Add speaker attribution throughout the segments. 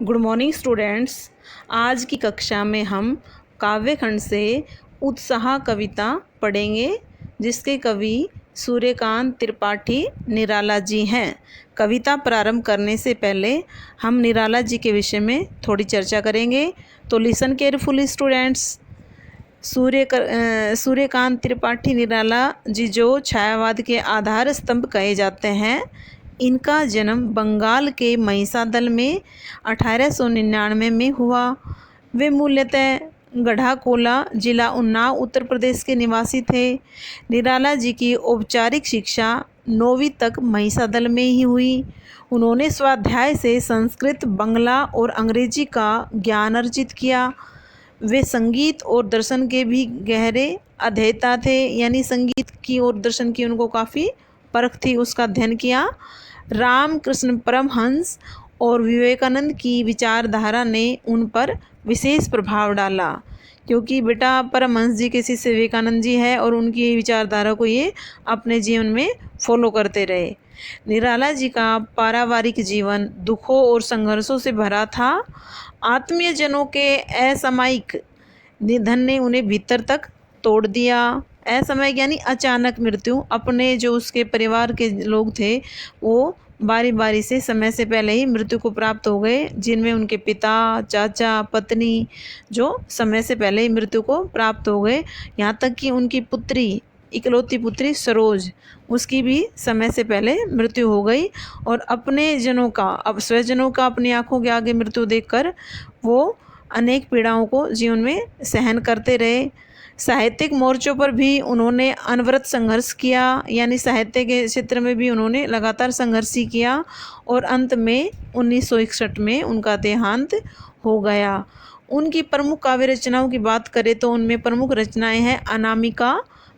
Speaker 1: Good morning students. आज की कक्षा में हम काव्य खंड से उत्साह कविता पढ़ेंगे जिसके कवि सूर्यकांत त्रिपाठी निराला जी हैं। कविता प्रारंभ करने से पहले हम निराला जी के विषय में थोड़ी चर्चा करेंगे, तो listen carefully students. Suryakant Tripathi Nirala ji जो छायावाद के आधार स्तंभ कहे जाते हैं, इनका जन्म बंगाल के महिसादल में 1899 में हुआ। वे मूलतः गढ़ाकोला जिला उन्नाव उत्तर प्रदेश के निवासी थे। निराला जी की औपचारिक शिक्षा 9वीं तक महिसादल में ही हुई। उन्होंने स्वाध्याय से संस्कृत, बांग्ला और अंग्रेजी का ज्ञान अर्जित किया। वे संगीत और दर्शन के भी गहरे अध्येता थे, यानी संगीत की और दर्शन की उनको काफ़ी परख थी, उसका अध्ययन किया। रामकृष्ण परमहंस और विवेकानंद की विचारधारा ने उन पर विशेष प्रभाव डाला, क्योंकि बेटा परमहंस जी के शिष्य विवेकानंद जी है और उनकी विचारधारा को ये अपने जीवन में फॉलो करते रहे। निराला जी का पारिवारिक जीवन दुखों और संघर्षों से भरा था। आत्मीय जनों के असामयिक निधन ने उन्हें भीतर तक तोड़ दिया। असामयिक यानी अचानक मृत्यु। अपने जो उसके परिवार के लोग थे वो बारी बारी से समय से पहले ही मृत्यु को प्राप्त हो गए, जिनमें उनके पिता, चाचा, पत्नी जो समय से पहले ही मृत्यु को प्राप्त हो गए। यहाँ तक कि उनकी पुत्री, इकलौती पुत्री सरोज, उसकी भी समय से पहले मृत्यु हो गई। और अपने जनों का, अब स्वजनों का अपनी आंखों के आगे मृत्यु देखकर वो अनेक पीड़ाओं को जीवन में सहन करते रहे। साहित्यिक मोर्चों पर भी उन्होंने अनवरत संघर्ष किया, यानी साहित्य के क्षेत्र में भी उन्होंने लगातार संघर्ष ही किया। और अंत में 1961 में उनका देहांत हो गया। उनकी प्रमुख काव्य रचनाओं की बात करें तो उनमें प्रमुख रचनाएं हैं अनामिका,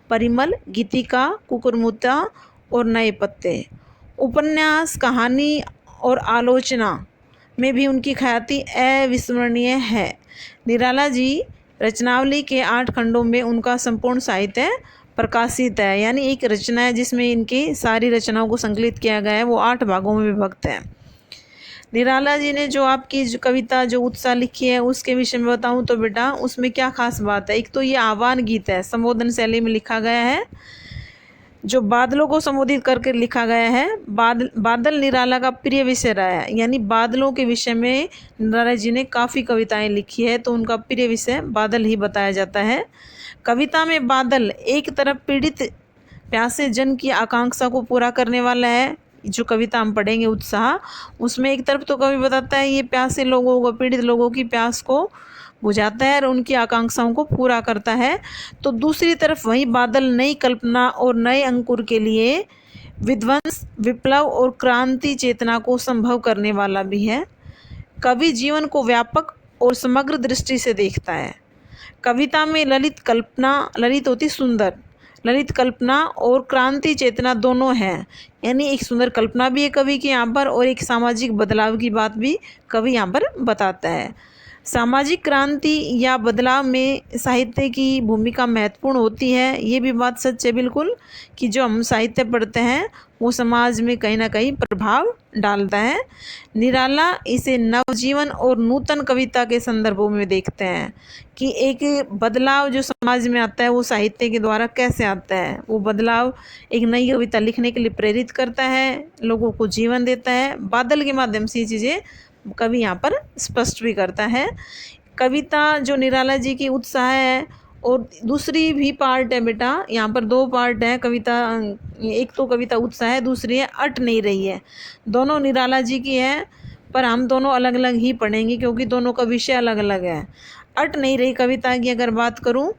Speaker 1: परिमल, गीतिका, कुकुरमुत्ता और नए पत्ते। उपन्यास, कहानी और आलोचना में भी उनकी ख्याति अविस्मरणीय है। निराला जी रचनावली के 8 खंडों में उनका संपूर्ण साहित्य प्रकाशित है, यानी एक रचना है जिसमें इनकी सारी रचनाओं को संकलित किया गया है, वो 8 भागों में विभक्त है। निराला जी ने जो आपकी जो कविता जो उत्साह लिखी है उसके विषय में बताऊं तो बेटा उसमें क्या खास बात है। एक तो ये आह्वान गीत है, संबोधन शैली में लिखा गया है, जो बादलों को संबोधित करके लिखा गया है। बादल निराला का प्रिय विषय रहा है, यानी बादलों के विषय में निराला जी ने काफ़ी कविताएं लिखी है, तो उनका प्रिय विषय बादल ही बताया जाता है। कविता में बादल एक तरफ पीड़ित प्यासे जन की आकांक्षा को पूरा करने वाला है। जो कविता हम पढ़ेंगे उत्साह, उसमें एक तरफ तो कवि बताता है ये प्यासे लोगों को, पीड़ित लोगों की प्यास को बुझाता है और उनकी आकांक्षाओं को पूरा करता है। तो दूसरी तरफ वही बादल नई कल्पना और नए अंकुर के लिए विध्वंस, विप्लव और क्रांति चेतना को संभव करने वाला भी है। कवि जीवन को व्यापक और समग्र दृष्टि से देखता है। कविता में ललित कल्पना, ललित होती सुंदर, ललित कल्पना और क्रांति चेतना दोनों हैं, यानी एक सुंदर कल्पना भी है कवि के यहाँ पर और एक सामाजिक बदलाव की बात भी कवि यहाँ पर बताता है। सामाजिक क्रांति या बदलाव में साहित्य की भूमिका महत्वपूर्ण होती है। ये भी बात सच है बिल्कुल, कि जो हम साहित्य पढ़ते हैं वो समाज में कहीं ना कहीं प्रभाव डालता है। निराला इसे नवजीवन और नूतन कविता के संदर्भों में देखते हैं कि एक बदलाव जो समाज में आता है वो साहित्य के द्वारा कैसे आता है। वो बदलाव एक नई कविता लिखने के लिए प्रेरित करता है, लोगों को जीवन देता है। बादल के माध्यम से ये चीज़ें कवि यहाँ पर स्पष्ट भी करता है। कविता जो निराला जी की उत्साह है, और दूसरी भी पार्ट है बेटा, यहाँ पर 2 पार्ट है कविता। एक तो कविता उत्साह है, दूसरी है अट नहीं रही है। दोनों निराला जी की है, पर हम दोनों अलग अलग ही पढ़ेंगे क्योंकि दोनों का विषय अलग अलग है। अट नहीं रही कविता की अगर बात करूँ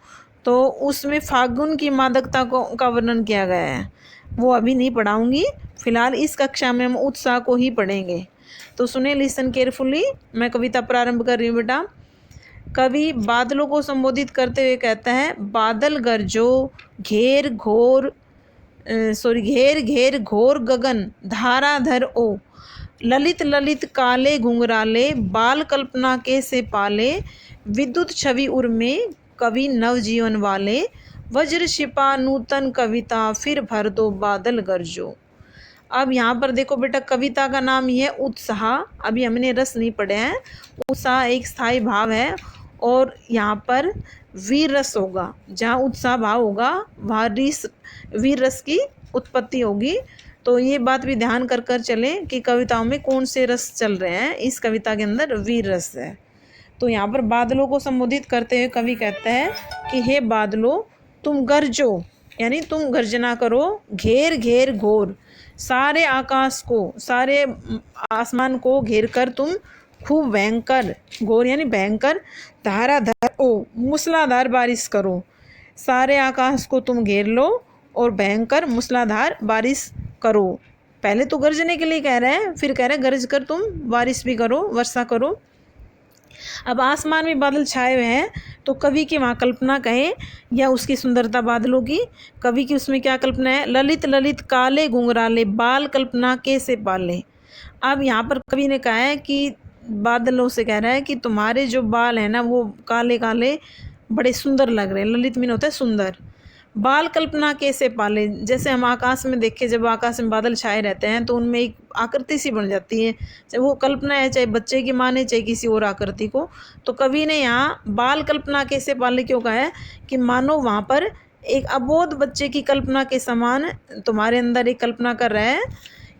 Speaker 1: तो उसमें फागुन की मादकता का वर्णन किया गया है, वो अभी नहीं पढ़ाऊँगी। फिलहाल इस कक्षा में हम उत्साह को ही पढ़ेंगे, तो सुने, लिसन केयरफुली। मैं कविता प्रारंभ कर रही हूँ बेटा। कवि बादलों को संबोधित करते हुए कहता है, बादल गरजो घेर घेर घोर गगन धाराधर ओ, ललित ललित काले घुंघराले बाल कल्पना के से पाले, विद्युत छवि उर्मे कवि नवजीवन वाले, वज्र शिपा नूतन कविता फिर भर दो बादल गरजो। अब यहाँ पर देखो बेटा, कविता का नाम ही है उत्साह। अभी हमने रस नहीं पढ़े हैं। उत्साह एक स्थायी भाव है और यहाँ पर वीर रस होगा। जहाँ उत्साह भाव होगा वहाँ वीर रस की उत्पत्ति होगी। तो ये बात भी ध्यान कर कर चले कि कविताओं में कौन से रस चल रहे हैं। इस कविता के अंदर वीर रस है। तो यहाँ पर बादलों को संबोधित करते हुए कवि कहता है कि हे बादलों तुम गरजो, यानी तुम गर्जना करो, घेर घेर घोर, सारे आकाश को, सारे आसमान को घेर कर तुम खूब भयंकर, घोर यानी भयंकर, धाराधार मूसलाधार बारिश करो। सारे आकाश को तुम घेर लो और भयंकर मूसलाधार बारिश करो। पहले तो गरजने के लिए कह रहे हैं, फिर कह रहे हैं गरज कर तुम बारिश भी करो, वर्षा करो। अब आसमान में बादल छाए हुए हैं तो कवि की वहाँ कल्पना कहे या उसकी सुंदरता बादलों की, कवि की उसमें क्या कल्पना है? ललित ललित काले घुंघराले, बाल कल्पना कैसे पाले। अब यहाँ पर कवि ने कहा है कि बादलों से कह रहा है कि तुम्हारे जो बाल हैं ना वो काले काले बड़े सुंदर लग रहे हैं। ललित मीन होता है सुंदर। बाल कल्पना कैसे पाले, जैसे हम आकाश में देखें, जब आकाश में बादल छाए रहते हैं तो उनमें एक आकृति सी बन जाती है, चाहे वो कल्पना है, चाहे बच्चे की माने, चाहे किसी और आकृति को। तो कवि ने यहाँ बाल कल्पना कैसे पाले क्यों कहा है कि मानो वहाँ पर एक अबोध बच्चे की कल्पना के समान तुम्हारे अंदर एक कल्पना कर रहा है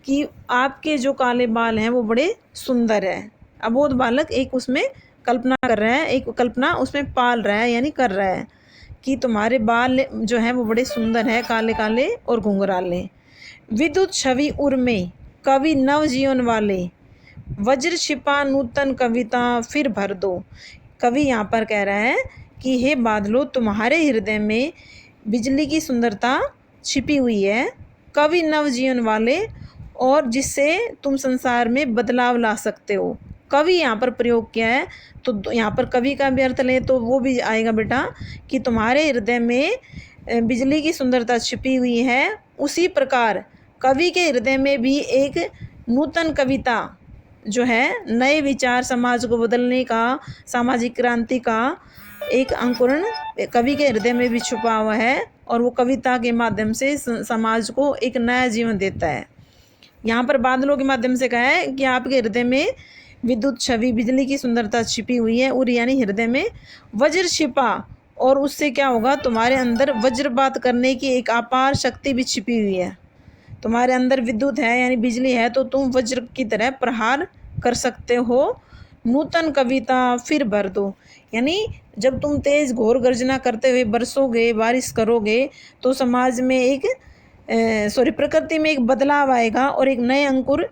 Speaker 1: कि आपके जो काले बाल हैं वो बड़े सुंदर है। अबोध बालक एक उसमें कल्पना कर रहा है, एक कल्पना उसमें पाल रहा है, यानी कर रहा है कि तुम्हारे बाल जो हैं वो बड़े सुंदर हैं, काले काले और घुंघराले। विद्युत छवि उर्मे, कवि नव जीवन वाले, वज्र छिपा नूतन कविता फिर भर दो। कवि यहाँ पर कह रहा है कि हे बादलों तुम्हारे हृदय में बिजली की सुंदरता छिपी हुई है, कवि नव जीवन वाले, और जिससे तुम संसार में बदलाव ला सकते हो। कवि यहाँ पर प्रयोग किया है, तो यहाँ पर कवि का भी अर्थ लें तो वो भी आएगा बेटा कि तुम्हारे हृदय में बिजली की सुंदरता छिपी हुई है। उसी प्रकार कवि के हृदय में भी एक नूतन कविता जो है, नए विचार, समाज को बदलने का, सामाजिक क्रांति का एक अंकुरण कवि के हृदय में भी छुपा हुआ है और वो कविता के माध्यम से समाज को एक नया जीवन देता है। यहाँ पर बादलों के माध्यम से कहा है कि आपके हृदय में विद्युत छवि, बिजली की सुंदरता छिपी हुई है, और यानी हृदय में वज्र छिपा, और उससे क्या होगा, तुम्हारे अंदर वज्रपात करने की एक अपार शक्ति भी छिपी हुई है। तुम्हारे अंदर विद्युत है यानी बिजली है, तो तुम वज्र की तरह प्रहार कर सकते हो। नूतन कविता फिर भर दो, यानी जब तुम तेज घोर गर्जना करते हुए बरसोगे, बारिश करोगे, तो समाज में एक प्रकृति में एक बदलाव आएगा और एक नए अंकुर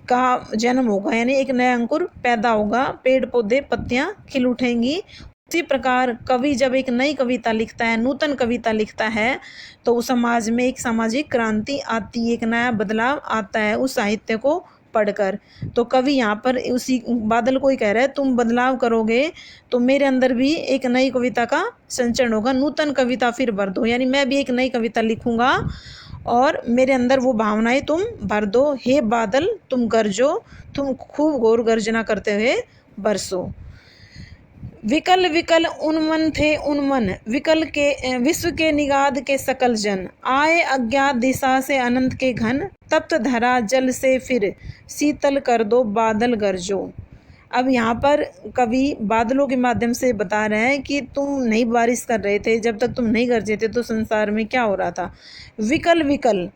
Speaker 1: का जन्म होगा, यानी एक नया अंकुर पैदा होगा, पेड़ पौधे पत्तियां खिल उठेंगी। उसी प्रकार कवि जब एक नई कविता लिखता है, नूतन कविता लिखता है, तो उस समाज में एक सामाजिक क्रांति आती है, एक नया बदलाव आता है उस साहित्य को पढ़कर। तो कवि यहाँ पर उसी बादल को ही कह रहा है, तुम बदलाव करोगे तो मेरे अंदर भी एक नई कविता का संचरण होगा। नूतन कविता फिर भर दो, यानी मैं भी एक नई कविता लिखूंगा और मेरे अंदर वो भावनाएं तुम भर दो। हे बादल तुम गरजो, तुम खूब घोर गर्जना करते हुए बरसो। विकल विकल उन्मन थे उन्मन, विकल के विश्व के निगाद के सकल जन, आए अज्ञात दिशा से अनंत के घन, तप्त धरा जल से फिर शीतल कर दो बादल गरजो। अब यहाँ पर कवि बादलों के माध्यम से बता रहे हैं कि तुम नहीं बारिश कर रहे थे, जब तक तुम नहीं गरजे थे तो संसार में क्या हो रहा था। विकल विकल,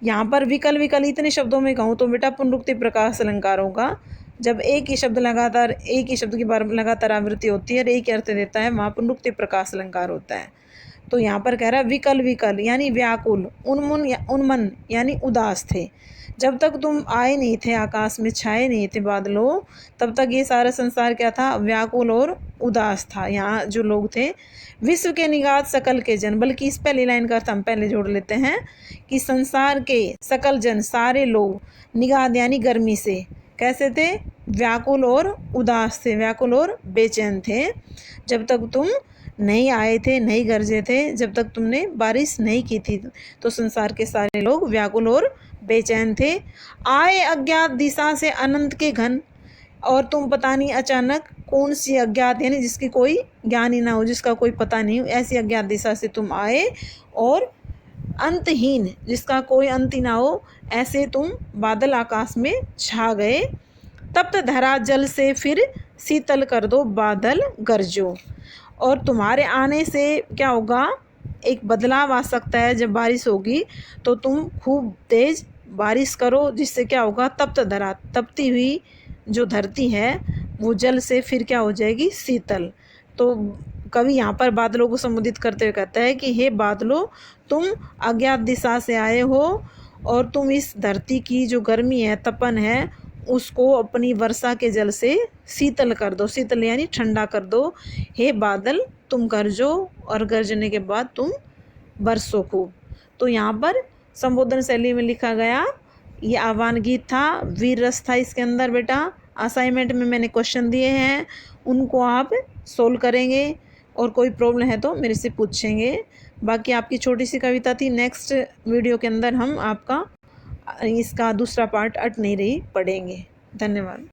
Speaker 1: यहाँ पर विकल विकल इतने शब्दों में कहूँ तो बेटा पुनरुक्ति प्रकाश अलंकार होगा। जब एक ही शब्द लगातार, एक ही शब्द की बार लगातार आवृत्ति होती है और एक ही अर्थ देता है, वहाँ पुनरुक्ति प्रकाश अलंकार होता है। तो यहाँ पर कह रहा है विकल विकल यानी व्याकुल, उन्मन यानी उदास थे। जब तक तुम आए नहीं थे, आकाश में छाए नहीं थे बादलों, तब तक ये सारा संसार क्या था, व्याकुल और उदास था। यहाँ जो लोग थे, विश्व के निगात सकल के जन, बल्कि इस पहली लाइन का अर्थ हम पहले जोड़ लेते हैं कि संसार के सकल जन, सारे लोग, निगात यानी गर्मी से कैसे थे, व्याकुल और उदास थे, व्याकुल और बेचैन थे। जब तक तुम नहीं आए थे, नहीं गरजे थे, जब तक तुमने बारिश नहीं की थी, तो संसार के सारे लोग व्याकुल और बेचैन थे। आए अज्ञात दिशा से अनंत के घन, और तुम पता नहीं अचानक कौन सी अज्ञात, यानी जिसकी कोई ज्ञान ही ना हो, जिसका कोई पता नहीं हो, ऐसी अज्ञात दिशा से तुम आए और अंतहीन, जिसका कोई अंत ही ना हो, ऐसे तुम बादल आकाश में छा गए। तप्त धरा जल से फिर शीतल कर दो बादल गरजो। और तुम्हारे आने से क्या होगा, एक बदलाव आ सकता है। जब बारिश होगी तो तुम खूब तेज बारिश करो, जिससे क्या होगा, तप्त धरा, तपती हुई जो धरती है वो जल से फिर क्या हो जाएगी, शीतल। तो कवि यहाँ पर बादलों को संबोधित करते हुए कहता है कि हे बादलों, तुम अज्ञात दिशा से आए हो और तुम इस धरती की जो गर्मी है, तपन है, उसको अपनी वर्षा के जल से शीतल कर दो। शीतल यानी ठंडा कर दो। हे बादल, तुम गरजो और गरजने के बाद तुम बरसो खूब। तो यहाँ पर संबोधन शैली में लिखा गया ये आह्वान गीत था, वीर रस था इसके अंदर। बेटा असाइनमेंट में मैंने क्वेश्चन दिए हैं, उनको आप सोल्व करेंगे और कोई प्रॉब्लम है तो मेरे से पूछेंगे। बाकी आपकी छोटी सी कविता थी, नेक्स्ट वीडियो के अंदर हम आपका इसका दूसरा पार्ट अट नहीं रही पढ़ेंगे। धन्यवाद।